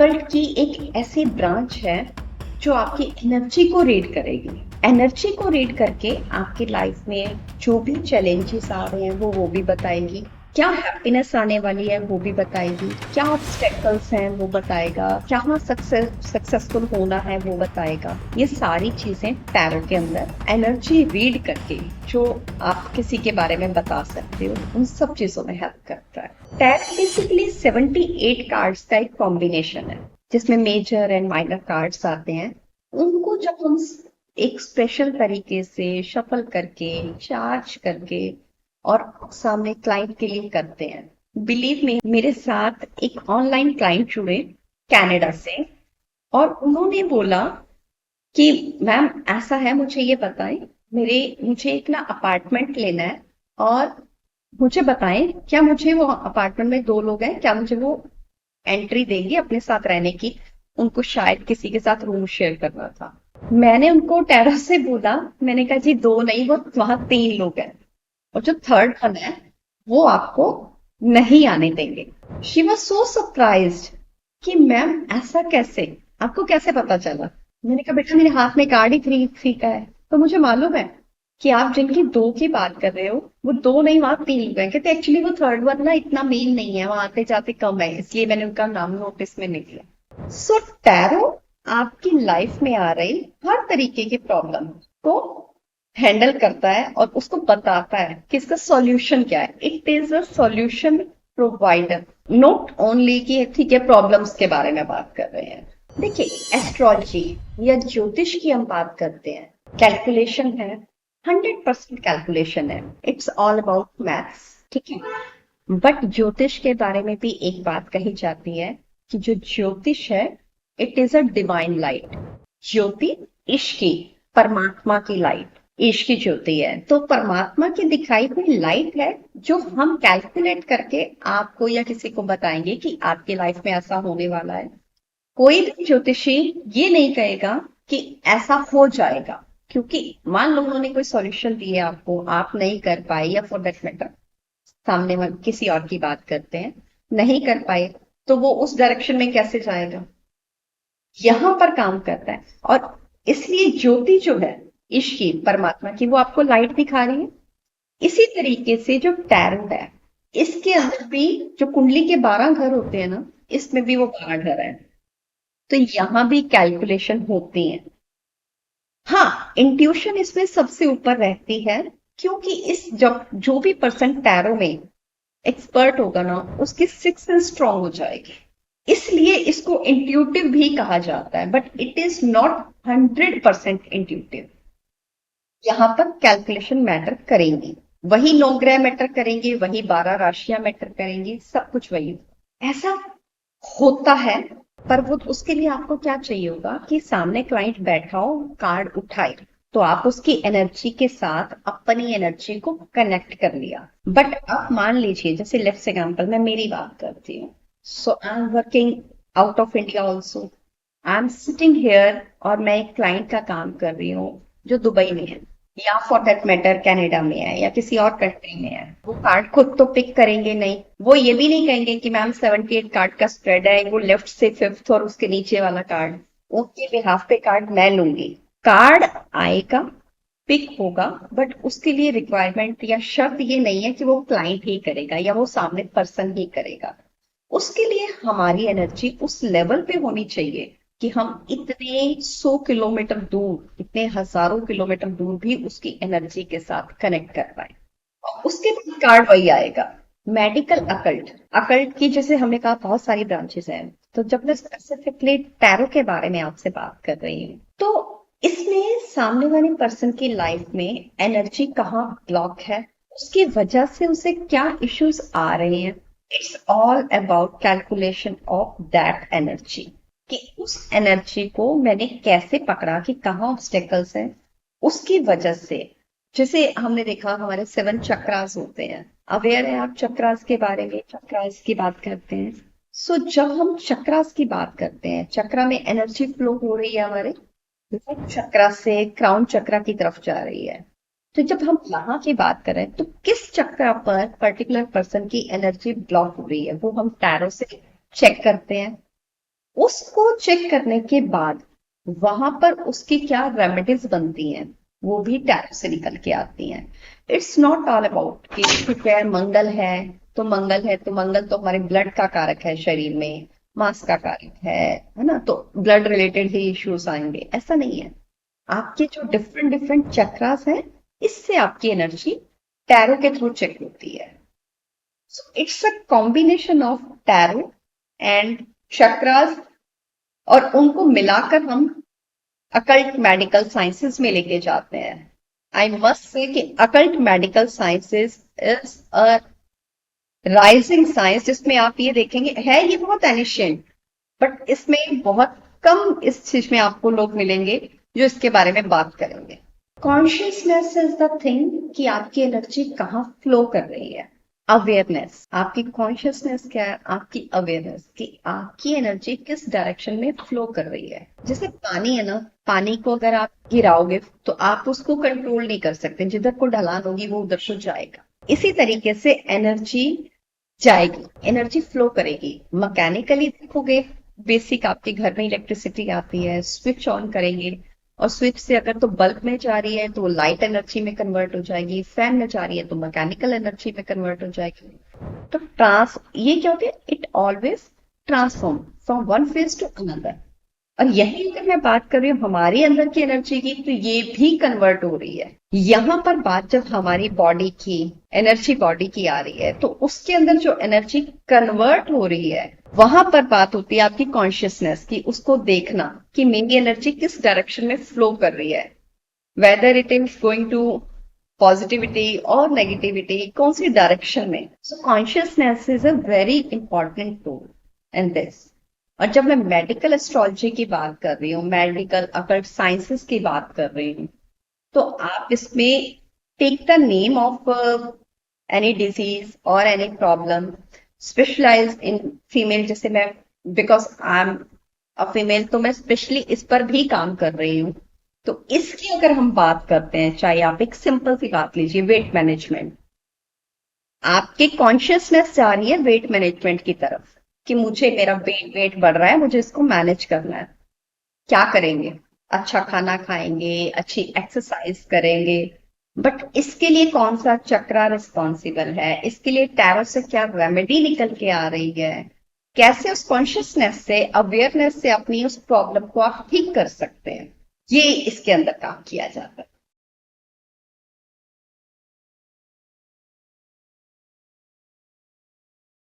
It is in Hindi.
अकल्ट की एक ऐसी ब्रांच है जो आपकी एनर्जी को रीड करेगी। एनर्जी को रीड करके आपकी लाइफ में जो भी चैलेंजेस आ रहे हैं वो भी बताएगी। क्या हैप्पीनेस आने वाली है वो भी बताएगी। क्या ऑब्स्टेकल्स हैं वो बताएगा। क्या सक्सेसफुल होना है वो बताएगा। ये सारी चीजें टैरो के अंदर एनर्जी रीड करके जो आप किसी के बारे में बता सकते हो उन सब चीजों में हेल्प करता है। टैरो बेसिकली 78 कार्ड्स का एक कॉम्बिनेशन है जिसमें मेजर एंड माइनर कार्ड्स आते हैं। उनको जब हम एक स्पेशल तरीके से शफल करके चार्ज करके और सामने क्लाइंट के लिए करते हैं। बिलीव मी, मेरे साथ एक ऑनलाइन क्लाइंट जुड़े कनाडा से और उन्होंने बोला कि मैम ऐसा है, मुझे ये बताएं, मुझे एक ना अपार्टमेंट लेना है और मुझे बताएं क्या मुझे वो अपार्टमेंट में 2 लोग हैं, क्या मुझे वो एंट्री देंगे अपने साथ रहने की। उनको शायद किसी के साथ रूम शेयर करना था। मैंने उनको टैरो से बोला, मैंने कहा जी 2 नहीं, वो वहां 3 लोग हैं और जो थर्ड वन है वो आपको नहीं आने देंगे। शी वॉज सो सरप्राइज्ड कि मैम ऐसा कैसे, आपको कैसे पता चला। मैंने कहा बेटा मेरे हाथ में कार्ड ही थ्री थ्री का है तो मुझे मालूम है कि आप जिनकी 2 की बात कर रहे हो वो 2 नहीं, वहां 3 लोग हैं। कहते एक्चुअली वो थर्ड वन ना इतना मेन नहीं है, वहां आते जाते कम है, इसलिए मैंने उनका नाम नोटिस में नहीं लिया। सो टैरो आपकी लाइफ में आ रही हर तरीके की प्रॉब्लम को हैंडल करता है और उसको बताता है कि इसका सॉल्यूशन क्या है। It is a solution provider, not only कि ठीक है प्रॉब्लम्स के बारे में बात कर रहे हैं। देखिए एस्ट्रोलॉजी या ज्योतिष की हम बात करते हैं, कैलकुलेशन है, 100% कैलकुलेशन है। इट्स ऑल अबाउट मैथ्स, ठीक है। बट ज्योतिष के बारे में भी एक बात कही जाती है कि जो ज्योतिष है it is a divine light. ज्योति ईश की, परमात्मा की लाइट, ईश की ज्योति है तो परमात्मा की दिखाई हुई लाइट है जो हम कैलकुलेट करके आपको या किसी को बताएंगे कि आपकी लाइफ में ऐसा होने वाला है। कोई भी ज्योतिषी ये नहीं कहेगा कि ऐसा हो जाएगा, क्योंकि मान लो उन्होंने कोई सॉल्यूशन दिया आपको, आप नहीं कर पाए, या फॉर दैट मैटर सामने वाले किसी और की बात करते हैं, नहीं कर पाए, तो वो उस डायरेक्शन में कैसे जाएगा। यहां पर काम करता है और इसलिए ज्योति जो है ईश की, परमात्मा की, वो आपको लाइट दिखा रही है। इसी तरीके से जो टैरो है इसके अंदर भी जो कुंडली के 12 घर होते हैं ना, इसमें भी वो 12 घर है। तो यहां भी कैलकुलेशन होती है। हाँ, इंट्यूशन इसमें सबसे ऊपर रहती है, क्योंकि इस जब जो भी पर्सन टैरो में एक्सपर्ट होगा ना उसकी सिक्स सेंस स्ट्रांग हो जाएगी। इसलिए इसको इंट्यूटिव भी कहा जाता है, but it is not 100% intuitive. यहां पर कैलकुलेशन मैटर करेंगी, वही 9 ग्रह मैटर करेंगे, वही 12 राशियां मैटर करेंगी, सब कुछ वही ऐसा होता है। पर वो उसके लिए आपको क्या चाहिए होगा कि सामने क्लाइंट बैठा हो, कार्ड उठाए, तो आप उसकी एनर्जी के साथ अपनी एनर्जी को कनेक्ट कर लिया। बट अब मान लीजिए, जैसे लेट्स एग्जांपल मैं मेरी बात करती हूँ, so I am working out of India also, I am sitting here और मैं एक क्लाइंट का काम कर रही हूँ जो दुबई में है, या फॉर दैट मैटर कनाडा में है या किसी और कंट्री में है। वो कार्ड खुद तो पिक करेंगे नहीं, वो ये भी नहीं कहेंगे कि मैम 78 कार्ड का स्प्रेड है, वो लेफ्ट से फिफ्थ और उसके नीचे वाला कार्ड, उनके बिहाफ पे कार्ड मैं लूंगी। कार्ड आएगा, पिक होगा, बट उसके लिए रिक्वायरमेंट या शर्त ये नहीं है कि वो क्लाइंट ही करेगा या वो सामने पर्सन ही करेगा। उसके लिए हमारी एनर्जी उस लेवल पे होनी चाहिए कि हम इतने 100 किलोमीटर दूर, इतने हजारों किलोमीटर दूर भी उसकी एनर्जी के साथ कनेक्ट कर पाए। और उसके बाद कार्ड वही आएगा। मेडिकल अकल्ट, अकल्ट की जैसे हमने कहा बहुत सारी ब्रांचेस हैं, तो जब मैं स्पेसिफिकली टैरो के बारे में आपसे बात कर रही हूँ तो इसमें सामने वाले पर्सन की लाइफ में एनर्जी कहाँ ब्लॉक है, उसकी वजह से उसे क्या इश्यूज आ रहे हैं। It's all about calculation of that energy, कि उस एनर्जी को मैंने कैसे पकड़ा, कि कहाँ ऑब्स्टेकल्स हैं उसकी वजह से। जैसे हमने देखा हमारे 7 चक्रास होते हैं, अवेयर है आप चक्रास के बारे में, चक्रास की बात करते हैं। सो जब हम चक्रास की बात करते हैं, चक्रा में एनर्जी फ्लो हो रही है हमारे चक्रा से क्राउन चक्रा की तरफ जा रही है। तो जब हम यहाँ की बात करें तो किस चक्रा पर पर्टिकुलर पर्सन की एनर्जी ब्लॉक हो रही है वो हम टैरो से चेक करते हैं। उसको चेक करने के बाद वहां पर उसकी क्या रेमेडीज बनती हैं, वो भी टैरो से निकल के आती हैं। इट्स नॉट ऑल अबाउट कि ठीक है मंगल है तो मंगल है तो मंगल तो हमारे ब्लड का कारक है, शरीर में मांस का कारक है ना, तो ब्लड रिलेटेड ही इश्यूज आएंगे, ऐसा नहीं है। आपके जो डिफरेंट डिफरेंट चक्रास हैं, इससे आपकी एनर्जी टैरो के थ्रू चेक होती है। So it's a combination of tarot and chakras, और उनको मिलाकर हम अकल्ट मेडिकल साइंसेस में लेके जाते हैं। आई मस्ट से कि occult medical sciences is a rising science, जिसमें आप ये देखेंगे है ये बहुत एनिशियंट, बट इसमें बहुत कम इस चीज में आपको लोग मिलेंगे जो इसके बारे में बात करेंगे। कॉन्शियसनेस इज द थिंग कि आपकी एनर्जी कहाँ फ्लो कर रही है। अवेयरनेस, आपकी कॉन्शियसनेस क्या है, आपकी अवेयरनेस कि आपकी एनर्जी किस डायरेक्शन में फ्लो कर रही है। जैसे पानी है ना, पानी को अगर आप गिराओगे तो आप उसको कंट्रोल नहीं कर सकते, जिधर को ढलान होगी वो उधर को जाएगा। इसी तरीके से एनर्जी जाएगी, एनर्जी फ्लो करेगी। मैकेनिकली देखोगे, बेसिक आपके घर में इलेक्ट्रिसिटी आती है, स्विच ऑन करेंगे और स्विच से अगर तो बल्ब में जा रही है तो लाइट एनर्जी में कन्वर्ट हो जाएगी, फैन में जा रही है तो मैकेनिकल एनर्जी में कन्वर्ट हो जाएगी। तो ये क्या होती है, it always transform from one phase two another. और यही अगर मैं बात कर रही हूँ हमारे अंदर की एनर्जी की, तो ये भी कन्वर्ट हो रही है। यहां पर बात जब हमारी बॉडी की एनर्जी बॉडी की आ रही है, तो उसके अंदर जो एनर्जी कन्वर्ट हो रही है, वहां पर बात होती है आपकी कॉन्शियसनेस की, उसको देखना कि मेरी एनर्जी किस डायरेक्शन में फ्लो कर रही है, whether it is going to positivity और नेगेटिविटी, कौन सी डायरेक्शन में। So consciousness is a very important tool in this. और जब मैं मेडिकल एस्ट्रोलॉजी की बात कर रही हूँ, मेडिकल अकल्ट साइंसेस की बात कर रही हूँ, तो आप इसमें take the name of any disease और any problem specialise in female. जैसे मैं, because I am a female, तो मैं स्पेशली इस पर भी काम कर रही हूँ। तो इसकी अगर हम बात करते हैं, चाहे आप एक सिंपल सी बात लीजिए, वेट मैनेजमेंट, आपकी कॉन्शियसनेस जा रही है वेट मैनेजमेंट की तरफ कि मुझे मेरा वेट वेट बढ़ रहा है, मुझे इसको मैनेज करना है। क्या करेंगे, अच्छा खाना खाएंगे, अच्छी एक्सरसाइज करेंगे, बट इसके लिए कौन सा चक्रा रिस्पॉन्सिबल है, इसके लिए टैरो से क्या रेमेडी निकल के आ रही है, कैसे उस कॉन्शियसनेस से अवेयरनेस से अपनी उस प्रॉब्लम को आप ठीक कर सकते हैं, ये इसके अंदर काम किया जाता है।